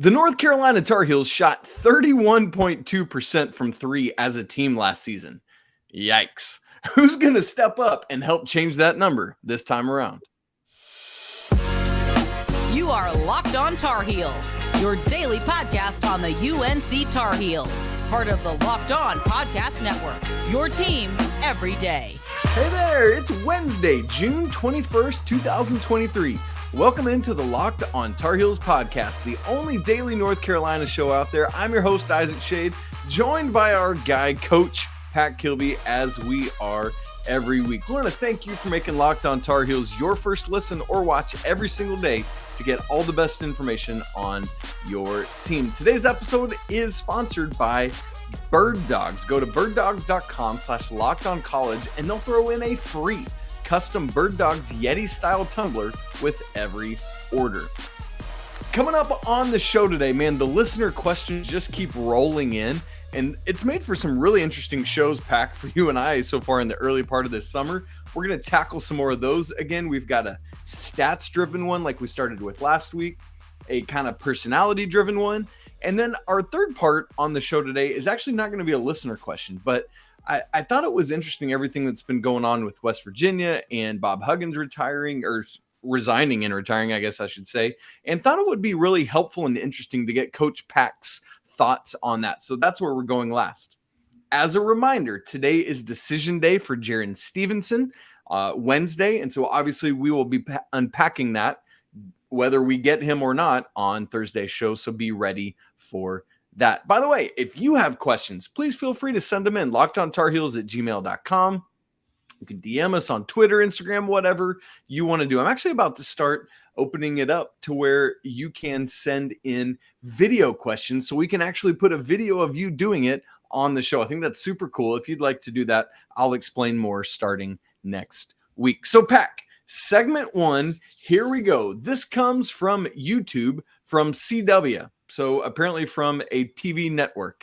The North Carolina Tar Heels shot 31.2% from three as a team last season. Yikes. Who's going to step up and help change that number this time around? You are Locked On Tar Heels, your daily podcast on the UNC Tar Heels, part of the Locked On Podcast Network, your team every day. Hey there, it's Wednesday, June 21st, 2023. Welcome into the Locked On Tar Heels podcast, the only daily North Carolina show out there. I'm your host, Isaac Shade, joined by our guy, Coach Pac Kilby, as we are every week. We want to thank you for making Locked On Tar Heels your first listen or watch every single day to get all the best information on your team. Today's episode is sponsored by Birddogs. Go to birddogs.com/lockedoncollege and they'll throw in a free custom Birddogs Yeti-style tumbler with every order. Coming up on the show today, man, the listener questions just keep rolling in, and it's made for some really interesting shows, Pack, for you and I so far in the early part of this summer. We're going to tackle some more of those. Again, we've got a stats-driven one like we started with last week, a kind of personality-driven one, and then our third part on the show today is actually not going to be a listener question, but I thought it was interesting everything that's been going on with West Virginia and Bob Huggins retiring, or resigning and retiring, I guess I should say, and thought it would be really helpful and interesting to get Coach Pac's thoughts on that. So that's where we're going last. As a reminder, today is decision day for Jarin Stevenson, Wednesday, and so obviously we will be unpacking that, whether we get him or not, on Thursday's show, so be ready for that. By the way, if you have questions, please feel free to send them in. LockedOnTarHeels@gmail.com. You can DM us on Twitter, Instagram, whatever you want to do. I'm actually about to start opening it up to where you can send in video questions so we can actually put a video of you doing it on the show. I think that's super cool. If you'd like to do that, I'll explain more starting next week. So, Pac, segment one, here we go. This comes from YouTube, from CW. So apparently from a TV network,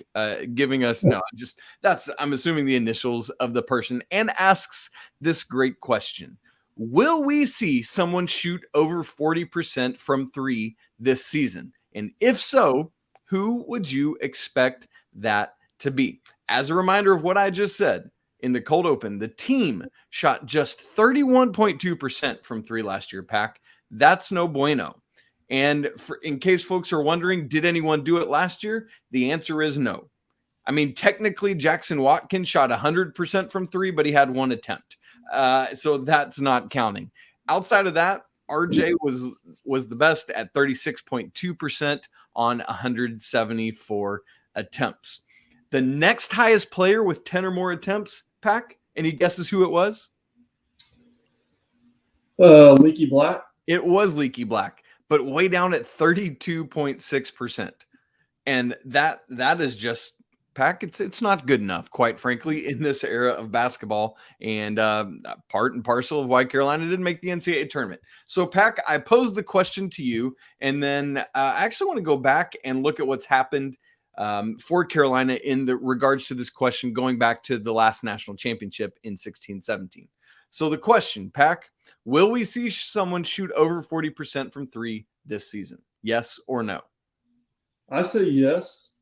giving us, I'm assuming the initials of the person, and asks this great question. Will we see someone shoot over 40% from three this season? And if so, who would you expect that to be? As a reminder of what I just said, in the cold open, the team shot just 31.2% from three last year, Pac. That's no bueno. And in case folks are wondering, did anyone do it last year? The answer is no. I mean, technically, Jackson Watkins shot 100% from three, but he had one attempt. So that's not counting. Outside of that, RJ was the best at 36.2% on 174 attempts. The next highest player with 10 or more attempts, Pac, any guesses who it was? Leaky Black. It was Leaky Black, but way down at 32.6%. And that is just, Pac, it's not good enough, quite frankly, in this era of basketball, and part and parcel of why Carolina didn't make the NCAA tournament. So, Pac, I posed the question to you, and then I actually want to go back and look at what's happened for Carolina in the regards to this question, going back to the last national championship in 16-17. So the question, Pac, will we see someone shoot over 40% from three this season? Yes or no? I say yes.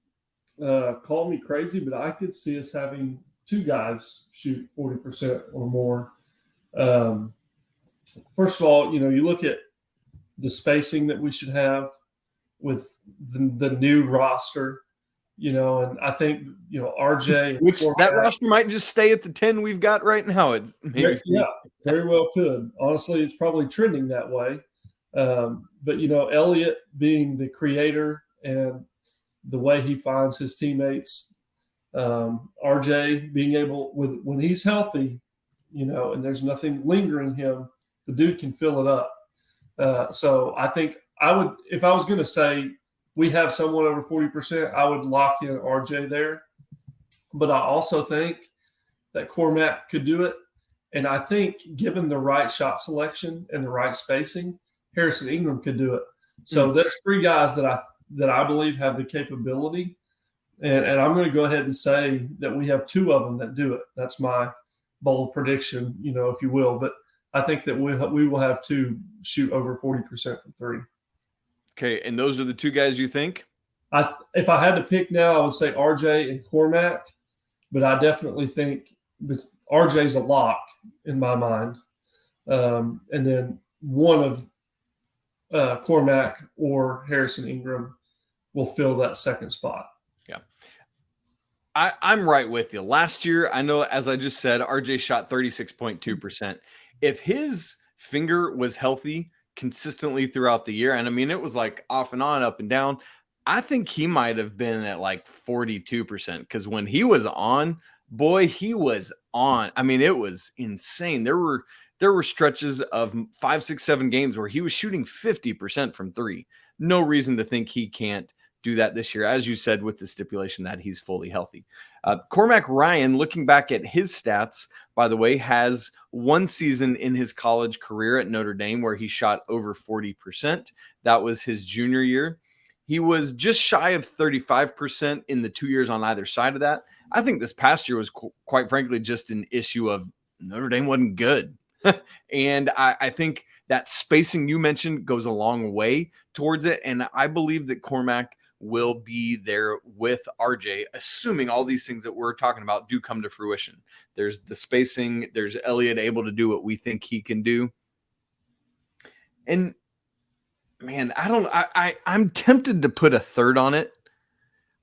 Call me crazy, but I could see us having two guys shoot 40% or more. First of all, you look at the spacing that we should have with the new roster, and I think, RJ. Which that roster might just stay at the 10 we've got right now. Yeah, very well could. Honestly, it's probably trending that way. But, Elliot being the creator and the way he finds his teammates, RJ being able, when he's healthy, and there's nothing lingering him, the dude can fill it up. So I think if I was going to say we have someone over 40%, I would lock in RJ there. But I also think that Cormac could do it. And I think given the right shot selection and the right spacing, Harrison Ingram could do it. So that's three guys that I believe have the capability. And I'm going to go ahead and say that we have two of them that do it. That's my bold prediction, if you will. But I think that we will have two shoot over 40% from three. Okay, and those are the two guys you think? If I had to pick now, I would say RJ and Cormac, but I definitely think RJ's a lock in my mind. And then one of Cormac or Harrison Ingram will fill that second spot. Yeah. I'm right with you. Last year, I know, as I just said, RJ shot 36.2%. If his finger was healthy consistently throughout the year, and I mean, it was like off and on, up and down, I think he might have been at like 42%, because when he was on, boy, he was on. I mean, it was insane. There were stretches of 5, 6, 7 games where he was shooting 50% from three. No reason to think he can't do that this year, as you said, with the stipulation that he's fully healthy. Cormac Ryan, looking back at his stats, by the way, has one season in his college career at Notre Dame where he shot over 40%. That was his junior year. He was just shy of 35% in the 2 years on either side of that. I think this past year was quite frankly just an issue of Notre Dame wasn't good. And I think that spacing you mentioned goes a long way towards it. And I believe that Cormac will be there with RJ, assuming all these things that we're talking about do come to fruition. There's the spacing. There's Elliot able to do what we think he can do. And man, I'm tempted to put a third on it,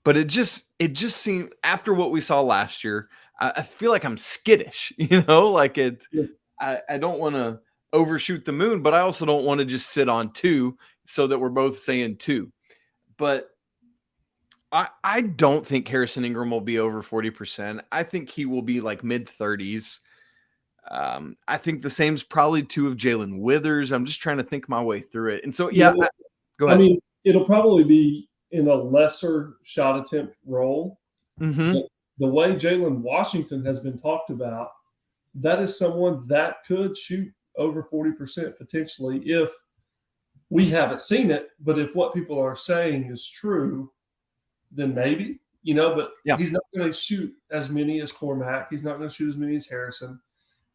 but it just seemed, after what we saw last year, I feel like I'm skittish, like it. Yeah. I don't want to overshoot the moon, but I also don't want to just sit on two so that we're both saying two. But I don't think Harrison Ingram will be over 40%. I think he will be like mid-30s. I think the same's probably true of Jalen Withers. I'm just trying to think my way through it. And so, go ahead. I mean, it'll probably be in a lesser shot attempt role. Mm-hmm. The way Jalen Washington has been talked about, that is someone that could shoot over 40% potentially if we haven't seen it. But if what people are saying is true, then maybe, but he's not going to shoot as many as Cormac. He's not going to shoot as many as Harrison.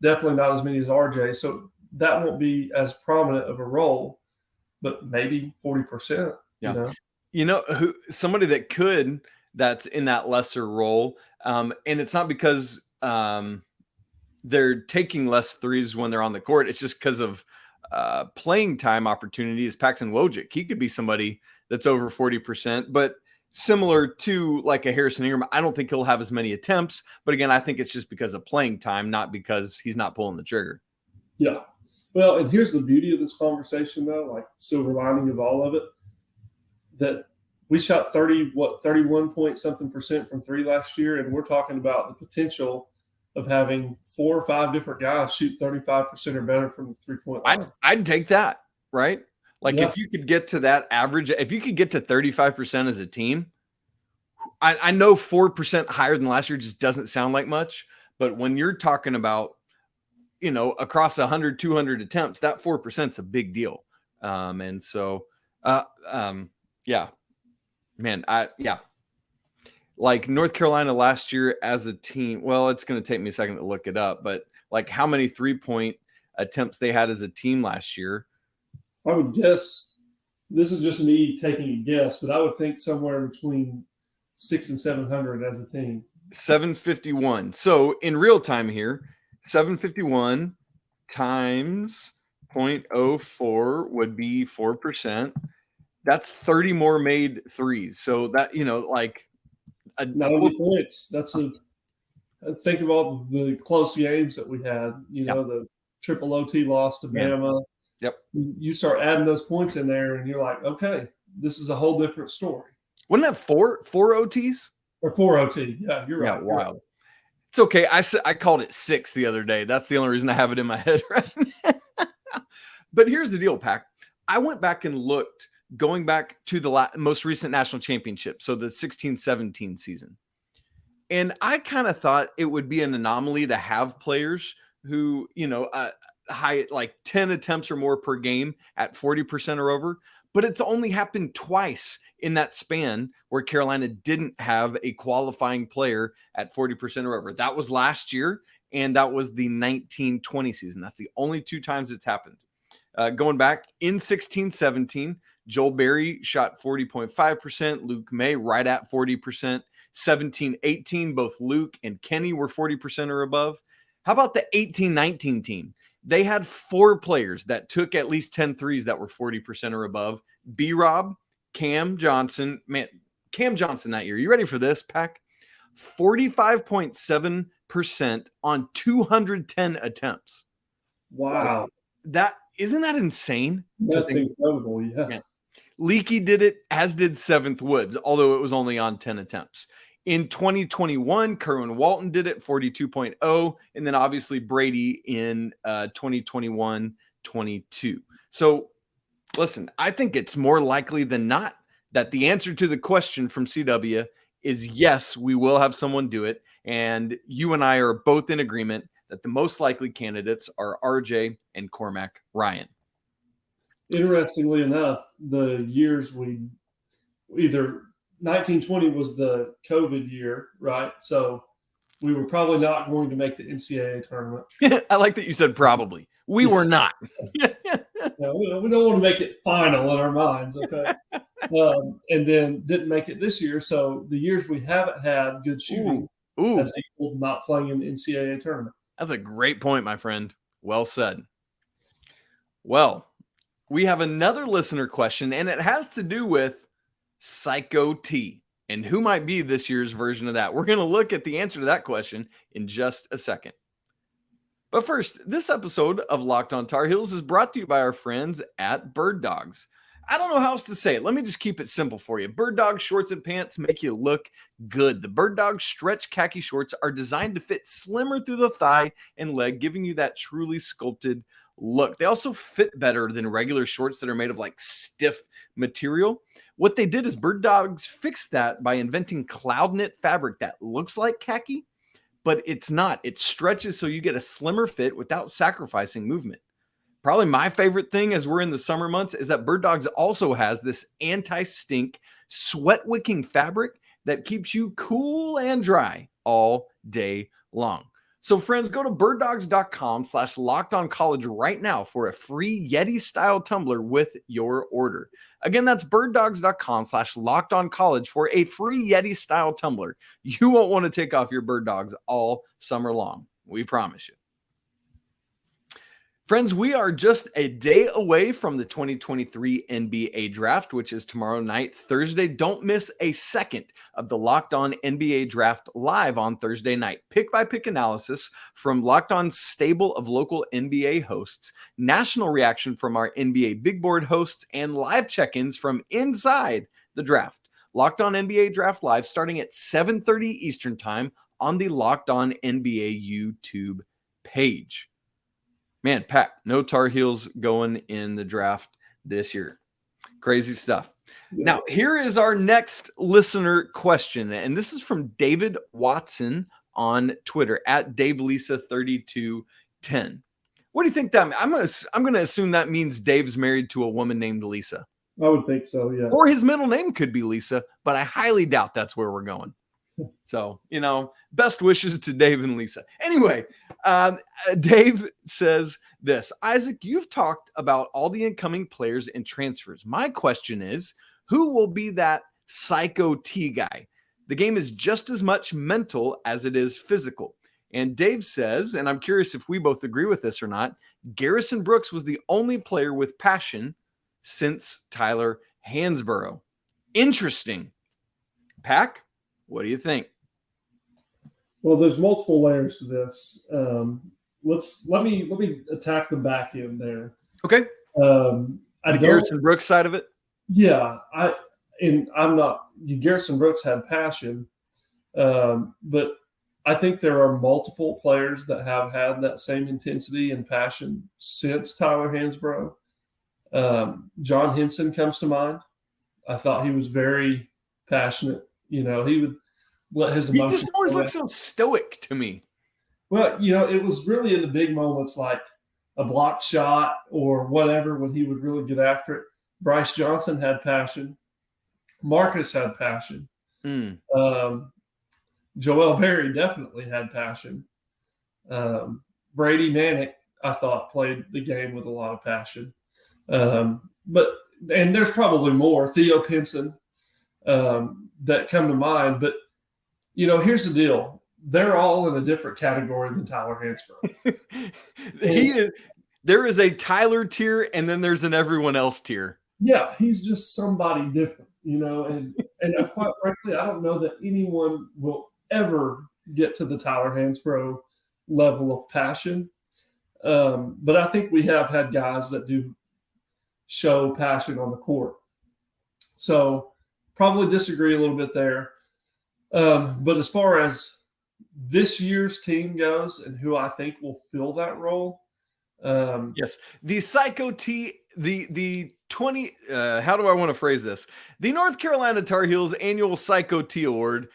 Definitely not as many as RJ. So that won't be as prominent of a role, but maybe 40%. Yeah. Somebody that could, that's in that lesser role. And it's not because they're taking less threes when they're on the court. It's just because of playing time opportunities. Paxton Wojcik, he could be somebody that's over 40%, but similar to like a Harrison Ingram, I don't think he'll have as many attempts. But again, I think it's just because of playing time, not because he's not pulling the trigger. Yeah. Well, and here's the beauty of this conversation, though, like silver lining of all of it, that we shot 31 point something percent from three last year, and we're talking about the potential of having 4 or 5 different guys shoot 35% or better from the 3-point line. I'd take that, right? Like if you could get to that average, if you could get to 35% as a team, I know 4% higher than last year just doesn't sound like much, but when you're talking about, across 100, 200 attempts, that 4% is a big deal. And so, like North Carolina last year as a team, well, it's going to take me a second to look it up, but like how many 3-point attempts they had as a team last year. I would guess, this is just me taking a guess, but I would think somewhere between 600 and 700 as a team. 751. So in real time here, 751 times 0.04 would be 4%. That's 30 more made threes. So that, 90 points. Think of all the close games that we had, the triple OT loss to Bama. Yep. You start adding those points in there and you're like, okay, this is a whole different story. Wasn't that four OTs? Or 4 OT. Yeah, you're right. Yeah, wild. It's okay. I called it 6 the other day. That's the only reason I have it in my head right now. But here's the deal, Pac. I went back and looked, going back to the most recent national championship, so the 16-17 season. And I kind of thought it would be an anomaly to have players who, high, like 10 attempts or more per game at 40% or over. But it's only happened twice in that span where Carolina didn't have a qualifying player at 40% or over. That was last year, and that was the 19-20 season. That's the only 2 times it's happened. Going back in 16-17, Joel Berry shot 40.5%. Luke May right at 40%. 17-18, both Luke and Kenny were 40% or above. How about the 18-19 team? They had 4 players that took at least 10 threes that were 40% or above. B-Rob, Cam Johnson. Man, Cam Johnson that year. You ready for this, Pac? 45.7% on 210 attempts. Wow. Isn't that insane? That's incredible, yeah. Leaky did it, as did 7th Woods, although it was only on 10 attempts. In 2021, Kerwin Walton did it, 42.0, and then obviously Brady in 2021-22. So, listen, I think it's more likely than not that the answer to the question from CW is yes, we will have someone do it, and you and I are both in agreement that the most likely candidates are RJ and Cormac Ryan. Interestingly enough, the years we either 1920 was the COVID year, right? So we were probably not going to make the NCAA tournament. I like that you said probably. We were not. We don't want to make it final in our minds, okay? And then didn't make it this year. So the years we haven't had good shooting has equaled not playing in the NCAA tournament. That's a great point, my friend. Well said. Well, we have another listener question, and it has to do with Psycho T and who might be this year's version of that. We're going to look at the answer to that question in just a second. But first, this episode of Locked on Tar Heels is brought to you by our friends at Birddogs. I don't know how else to say it. Let me just keep it simple for you. Birddogs shorts and pants make you look good. The Birddogs stretch khaki shorts are designed to fit slimmer through the thigh and leg, giving you that truly sculpted look. They also fit better than regular shorts that are made of like stiff material. What they did is Birddogs fixed that by inventing cloud knit fabric that looks like khaki, but it's not. It stretches so you get a slimmer fit without sacrificing movement. Probably my favorite thing as we're in the summer months is that Birddogs also has this anti-stink sweat wicking fabric that keeps you cool and dry all day long. So friends, go to birddogs.com/lockedoncollege right now for a free Yeti-style tumbler with your order. Again, that's birddogs.com/lockedoncollege for a free Yeti-style tumbler. You won't want to take off your Birddogs all summer long. We promise you. Friends, we are just a day away from the 2023 NBA Draft, which is tomorrow night, Thursday. Don't miss a second of the Locked On NBA Draft live on Thursday night. Pick-by-pick analysis from Locked On's stable of local NBA hosts, national reaction from our NBA Big Board hosts, and live check-ins from inside the draft. Locked On NBA Draft Live starting at 7:30 Eastern Time on the Locked On NBA YouTube page. Man, Pat, no Tar Heels going in the draft this year. Crazy stuff. Yeah. Now, here is our next listener question, and this is from David Watson on Twitter at DaveLisa3210. What do you think that means? I'm going to assume that means Dave's married to a woman named Lisa. I would think so, yeah. Or his middle name could be Lisa, but I highly doubt that's where we're going. So, best wishes to Dave and Lisa. Anyway, Dave says this: Isaac, you've talked about all the incoming players and transfers. My question is, who will be that Psycho T guy? The game is just as much mental as it is physical. And Dave says, and I'm curious if we both agree with this or not, Garrison Brooks was the only player with passion since Tyler Hansbrough. Interesting. Pac? What do you think? Well, there's multiple layers to this. Let me attack the back end there. Okay. The Garrison Brooks side of it. Yeah, Garrison Brooks had passion, but I think there are multiple players that have had that same intensity and passion since Tyler Hansbrough. John Henson comes to mind. I thought he was very passionate. He would let his emotions. He just always looked so stoic to me. Well, it was really in the big moments like a blocked shot or whatever when he would really get after it. Bryce Johnson had passion. Marcus had passion. Joel Berry definitely had passion. Brady Manek, I thought, played the game with a lot of passion. But and there's probably more, Theo Pinson, that come to mind. But, here's the deal. They're all in a different category than Tyler Hansbrough. There is a Tyler tier, and then there's an everyone else tier. Yeah, he's just somebody different, and quite frankly, I don't know that anyone will ever get to the Tyler Hansbrough level of passion. But I think we have had guys that do show passion on the court. So probably disagree a little bit there. But as far as this year's team goes and who I think will fill that role. Yes. The Psycho T, the 20, how do I want to phrase this? The North Carolina Tar Heels annual Psycho T award,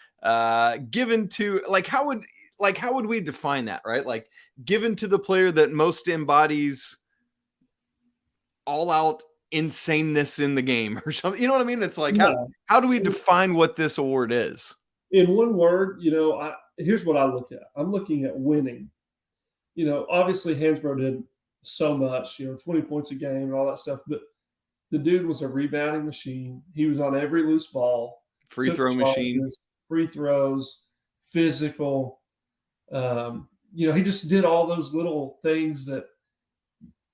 given to, how would we define that, right? Like, given to the player that most embodies all out insaneness in the game or something. You know what I mean? It's like, how do we define what this award is? In one word, here's what I look at. I'm looking at winning. Obviously Hansbrough did so much, 20 points a game and all that stuff, but the dude was a rebounding machine. He was on every loose ball. Free throw machine. Free throws, physical. He just did all those little things that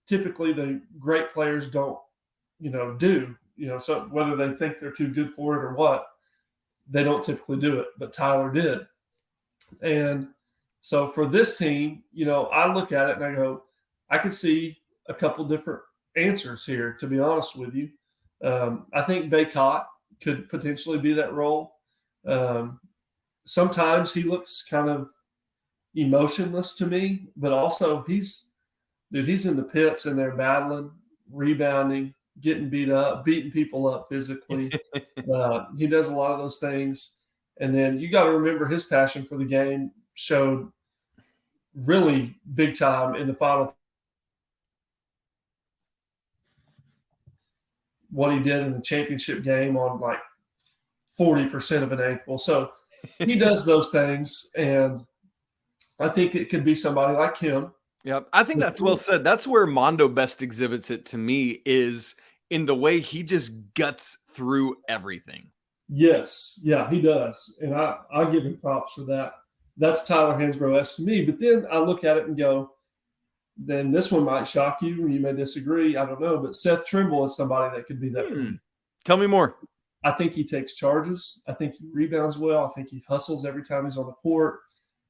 typically the great players don't, do. So whether they think they're too good for it or what, they don't typically do it. But Tyler did. And so for this team, I look at it and I go, I could see a couple different answers here, to be honest with you. I think Baycott could potentially be that role. Sometimes he looks kind of emotionless to me, but also he's in the pits and they're battling, rebounding, getting beat up, beating people up physically. He does a lot of those things. And then you got to remember his passion for the game showed really big time in the final. What he did in the championship game on 40% of an ankle. So he does those things. And I think it could be somebody like him. Yep. I think that's well said. That's where Mondo best exhibits it to me, is in the way he just guts through everything. Yes. Yeah, he does. And I'll give him props for that. That's Tyler Hansbrough-esque to me. But then I look at it and go, then this one might shock you and you may disagree. I don't know. But Seth Trimble is somebody that could be that for me. Tell me more. I think he takes charges. I think he rebounds well. I think he hustles every time he's on the court.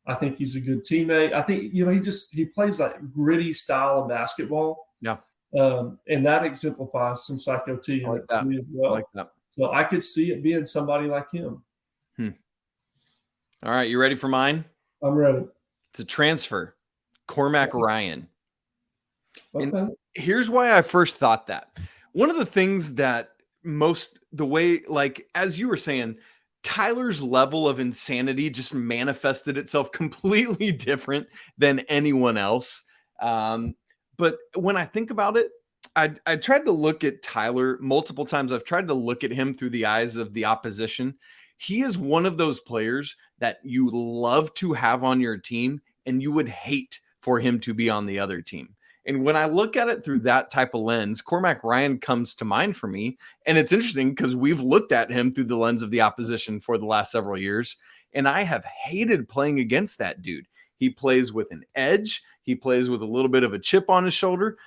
I think he's a good teammate. I think, he plays that gritty style of basketball. Yeah. And that exemplifies some Psycho T in it to me as well. I like that. So I could see it being somebody like him. All right. You ready for mine? I'm ready. It's a transfer. Cormac Ryan. Okay. And here's why I first thought that. One of the things that as you were saying, Tyler's level of insanity just manifested itself completely different than anyone else. But when I think about it, I tried to look at Tyler multiple times. I've tried to look at him through the eyes of the opposition. He is one of those players that you love to have on your team and you would hate for him to be on the other team. And when I look at it through that type of lens, Cormac Ryan comes to mind for me. And it's interesting because we've looked at him through the lens of the opposition for the last several years. And I have hated playing against that dude. He plays with an edge. He plays with a little bit of a chip on his shoulder.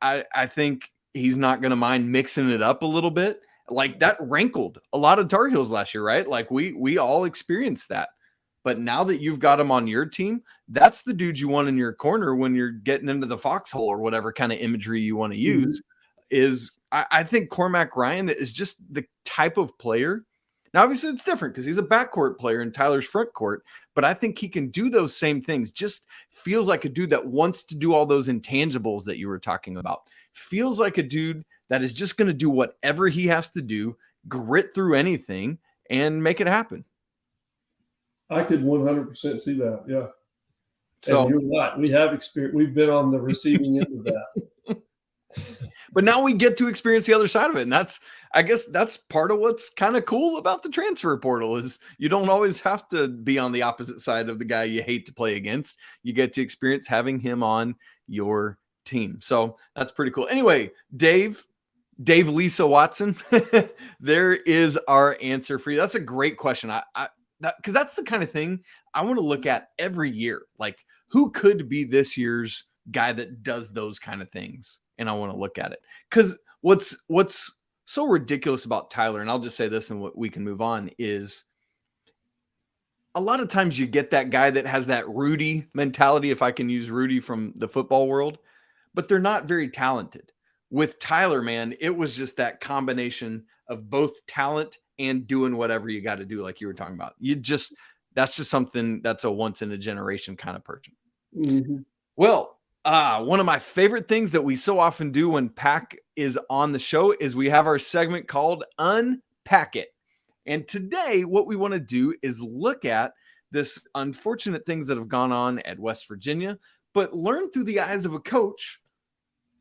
I think he's not going to mind mixing it up a little bit. Like, that rankled a lot of Tar Heels last year, right? Like we all experienced that. But now that you've got him on your team, that's the dude you want in your corner when you're getting into the foxhole or whatever kind of imagery you want to use. I think Cormac Ryan is just the type of player. Now, obviously, it's different because he's a backcourt player in Tyler's front court, but I think he can do those same things. Just feels like a dude that wants to do all those intangibles that you were talking about. Feels like a dude that is just going to do whatever he has to do, grit through anything, and make it happen. I could 100% see that. Yeah. So and you're right. We have experience. We've been on the receiving end of that. But now we get to experience the other side of it. And I guess that's part of what's kind of cool about the transfer portal is you don't always have to be on the opposite side of the guy you hate to play against. You get to experience having him on your team. So that's pretty cool. Anyway, Dave, Dave Lisa Watson, there is our answer for you. That's a great question. Because that's the kind of thing I want to look at every year. Like, who could be this year's guy that does those kind of things? And I want to look at it. Because what's so ridiculous about Tyler, and I'll just say this and we can move on, is a lot of times you get that guy that has that Rudy mentality, if I can use Rudy from the football world, but they're not very talented. With Tyler, man, it was just that combination of both talent and doing whatever you got to do, like you were talking about. That's just something that's a once in a generation kind of person. Mm-hmm. Well, one of my favorite things that we so often do when Pac is on the show is we have our segment called Unpack It. And today, what we want to do is look at this unfortunate things that have gone on at West Virginia, but learn through the eyes of a coach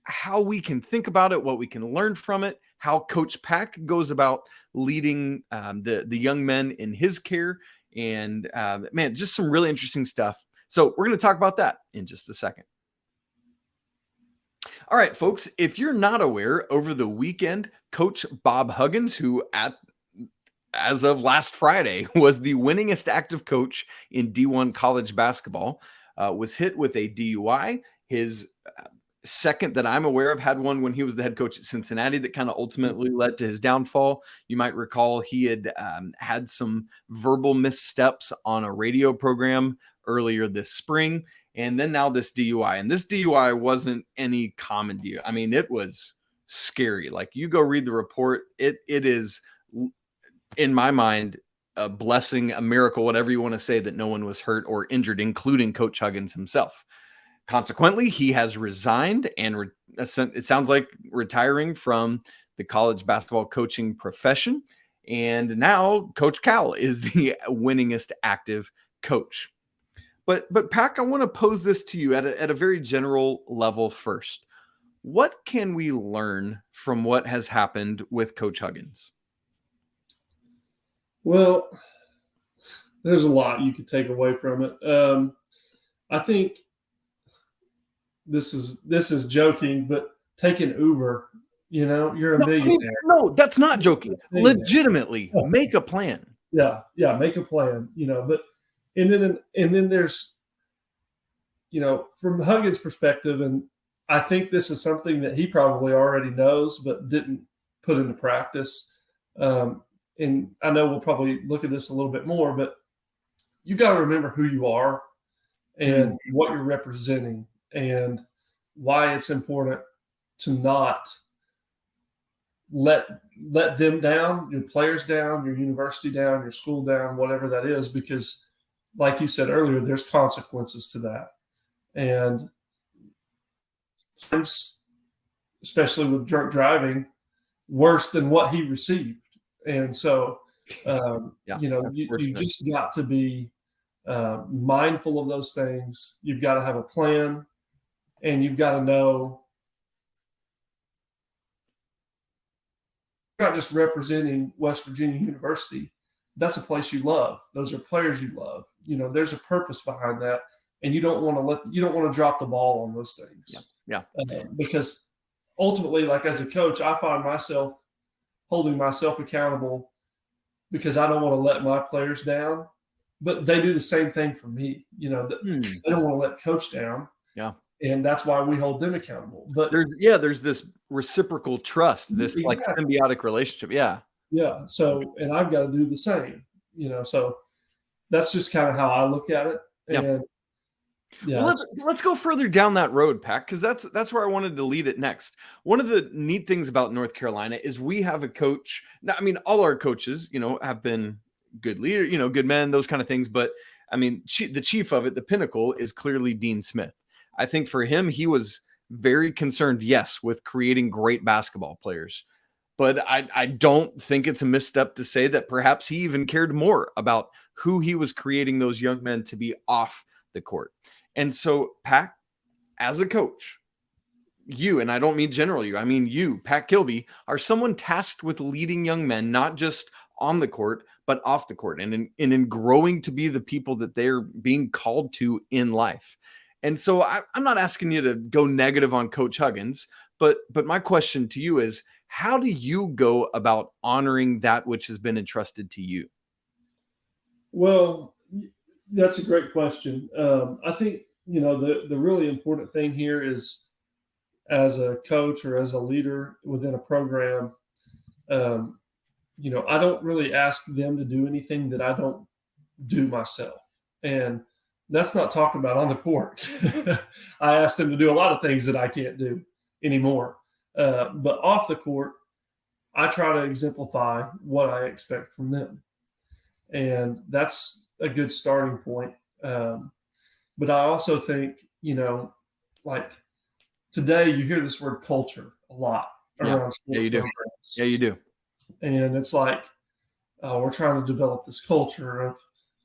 how we can think about it, what we can learn from it, how Coach Pac goes about leading the young men in his care, and man, just some really interesting stuff. So we're going to talk about that in just a second. All right, folks, if you're not aware, over the weekend, Coach Bob Huggins, who as of last Friday was the winningest active coach in D1 college basketball, was hit with a DUI. His second that I'm aware of had one when he was the head coach at Cincinnati that kind of ultimately led to his downfall. You might recall he had had some verbal missteps on a radio program earlier this spring, and then now this DUI. And this DUI wasn't any common DUI. I mean, it was scary. Like, you go read the report, it is, in my mind, a blessing, a miracle, whatever you want to say, that no one was hurt or injured, including Coach Huggins himself. Consequently, he has resigned and it sounds like retiring from the college basketball coaching profession. And now Coach Cal is the winningest active coach. But Pac, I want to pose this to you at a very general level first. What can we learn from what has happened with Coach Huggins? Well, there's a lot you could take away from it. I think this is joking, but take an Uber, you're a millionaire. No, that's not joking. Legitimately, make a plan. Yeah, make a plan, but and then there's, from Huggins' perspective, and I think this is something that he probably already knows but didn't put into practice. And I know we'll probably look at this a little bit more, but you got to remember who you are and what you're representing and why it's important to not let them down, your players down, your university down, your school down, whatever that is, because like you said earlier, there's consequences to that. And especially with drunk driving, worse than what he received. And so, you just got to be mindful of those things. You've got to have a plan, and you've got to know you're not just representing West Virginia University. That's a place you love. Those are players you love. There's a purpose behind that, and you don't want to drop the ball on those things. Yeah. Because ultimately, like as a coach, I find myself holding myself accountable because I don't want to let my players down, but they do the same thing for me. They don't want to let coach down. Yeah. And that's why we hold them accountable. But there's this reciprocal trust, this like symbiotic relationship. Yeah. Yeah. So, and I've got to do the same, so that's just kind of how I look at it. And well, let's go further down that road, Pac, because that's where I wanted to lead it next. One of the neat things about North Carolina is we have a coach. Now, I mean, all our coaches, have been good leaders, good men, those kind of things. But I mean, the chief of it, the pinnacle, is clearly Dean Smith. I think for him, he was very concerned, yes, with creating great basketball players. But I don't think it's a misstep to say that perhaps he even cared more about who he was creating those young men to be off the court. And so, Pac, as a coach, you, and I don't mean general you, I mean you, Pac Kilby, are someone tasked with leading young men, not just on the court, but off the court, and in growing to be the people that they're being called to in life. And so I'm not asking you to go negative on Coach Huggins, but my question to you is, How do you go about honoring that which has been entrusted to you? Well, that's a great question. I think, the really important thing here is, as a coach or as a leader within a program, I don't really ask them to do anything that I don't do myself. And that's not talking about on the court. I ask them to do a lot of things that I can't do anymore. But off the court, I try to exemplify what I expect from them. And that's a good starting point. But I also think, like today you hear this word culture a lot around sports you do. programs. Yeah, you do. And it's like, we're trying to develop this culture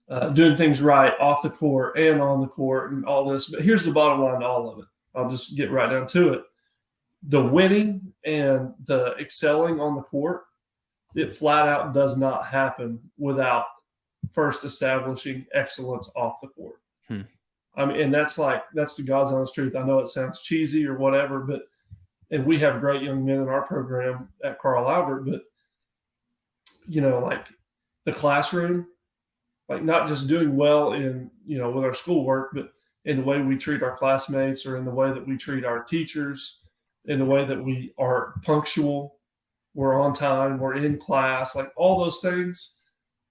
of doing things right off the court and on the court and all this. But here's the bottom line to all of it. I'll just get right down to it. The winning and the excelling on the court, it flat out does not happen without first establishing excellence off the court. I mean, and that's the God's honest truth. I know it sounds cheesy or whatever, and we have great young men in our program at Carl Albert, but like the classroom, like not just doing well in, with our schoolwork, but in the way we treat our classmates or in the way that we treat our teachers, in the way that we are punctual, we're on time, we're in class, like all those things.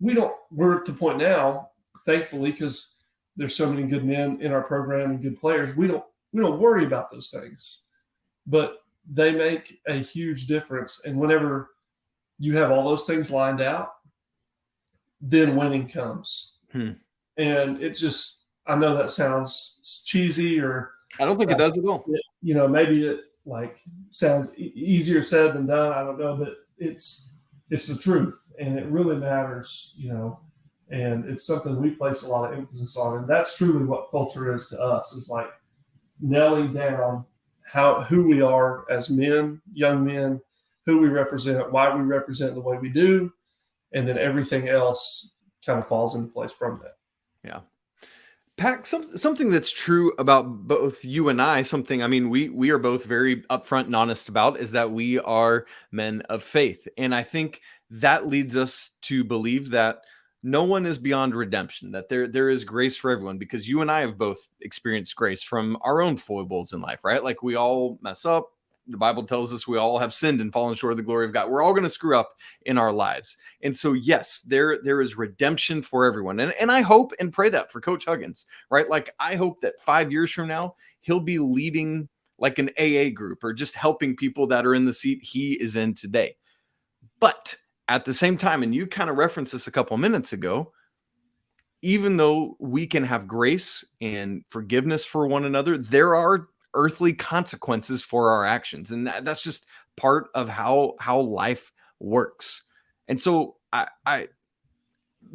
We're at the point now, thankfully, because there's so many good men in our program and good players. We don't worry about those things, but they make a huge difference. And whenever you have all those things lined out, then winning comes. And it just, I know that sounds cheesy, or I don't think it does at all. Maybe it like sounds easier said than done. I don't know, but it's the truth, and it really matters, and it's something we place a lot of emphasis on. And that's truly what culture is to us, is like nailing down who we are as men, young men, who we represent, why we represent the way we do, and then everything else kind of falls into place from that. Yeah. Pac, something that's true about both you and I, we are both very upfront and honest about, is that we are men of faith. And I think that leads us to believe that no one is beyond redemption, that there is grace for everyone, because you and I have both experienced grace from our own foibles in life, right? Like we all mess up. The Bible tells us we all have sinned and fallen short of the glory of God. We're all going to screw up in our lives. And so, yes, there is redemption for everyone. And I hope and pray that for Coach Huggins, right? Like I hope that 5 years from now, he'll be leading like an AA group or just helping people that are in the seat he is in today. But at the same time, and you kind of referenced this a couple minutes ago, even though we can have grace and forgiveness for one another, there are earthly consequences for our actions. And that's just part of how life works. And so I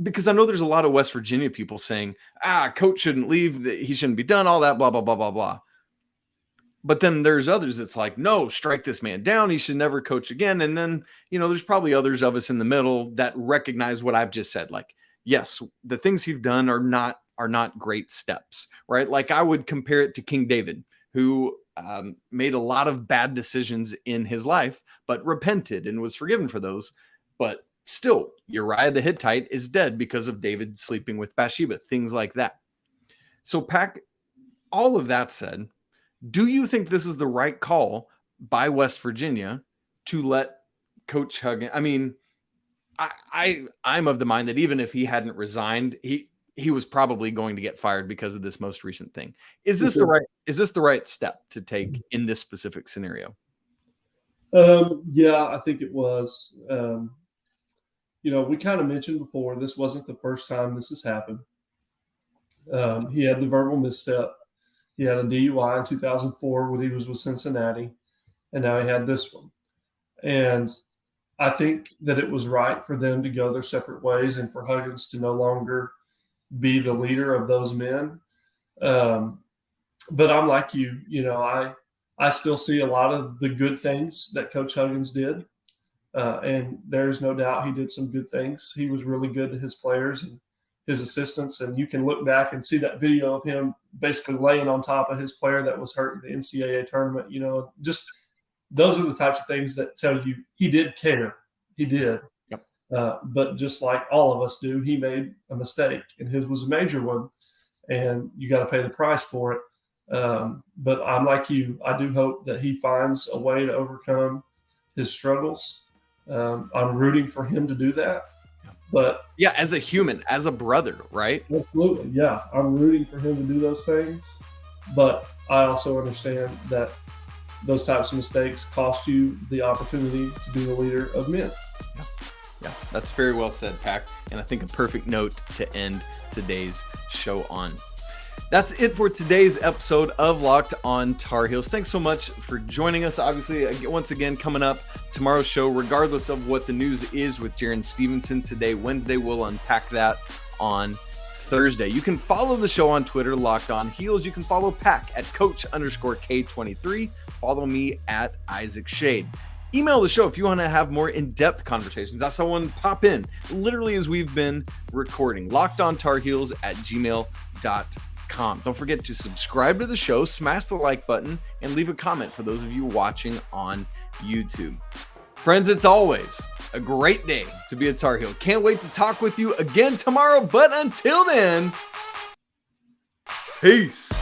because I know there's a lot of West Virginia people saying, coach shouldn't leave, he shouldn't be done, all that, blah, blah, blah, blah, blah. But then there's others that's like, no, strike this man down. He should never coach again. And then, there's probably others of us in the middle that recognize what I've just said. Like, yes, the things he's done are not great steps, right? Like I would compare it to King David, who made a lot of bad decisions in his life, but repented and was forgiven for those. But still, Uriah the Hittite is dead because of David sleeping with Bathsheba, things like that. So Pac, all of that said, do you think this is the right call by West Virginia to let Coach Huggins? I mean, I'm of the mind that even if he hadn't resigned, he was probably going to get fired because of this most recent thing. Is this the right step to take in this specific scenario? Yeah, I think it was. We kind of mentioned before, this wasn't the first time this has happened. He had the verbal misstep. He had a DUI in 2004 when he was with Cincinnati, and now he had this one. And I think that it was right for them to go their separate ways and for Huggins to no longer be the leader of those men. But I'm like you, I still see a lot of the good things that Coach Huggins did. And there's no doubt he did some good things. He was really good to his players and his assistants. And you can look back and see that video of him basically laying on top of his player that was hurt in the NCAA tournament, just those are the types of things that tell you he did care. He did. Yep. But just like all of us do, he made a mistake, and his was a major one, and you got to pay the price for it. But I'm like you. I do hope that he finds a way to overcome his struggles. I'm rooting for him to do that. But yeah, as a human, as a brother, right? Absolutely, yeah. I'm rooting for him to do those things. But I also understand that those types of mistakes cost you the opportunity to be the leader of men. Yeah, that's very well said, Pac. And I think a perfect note to end today's show on. That's it for today's episode of Locked On Tar Heels. Thanks so much for joining us. Obviously, once again, coming up tomorrow's show, regardless of what the news is with Jarin Stevenson today, Wednesday, we'll unpack that on Thursday. You can follow the show on Twitter, Locked On Heels. You can follow Pac at Coach_K23. Follow me at Isaac Shade. Email the show if you want to have more in-depth conversations. That's someone pop in, literally as we've been recording. LockedOnTarHeels@gmail.com. Don't forget to subscribe to the show, smash the like button, and leave a comment for those of you watching on YouTube. Friends, it's always a great day to be a Tar Heel. Can't wait to talk with you again tomorrow, but until then, peace.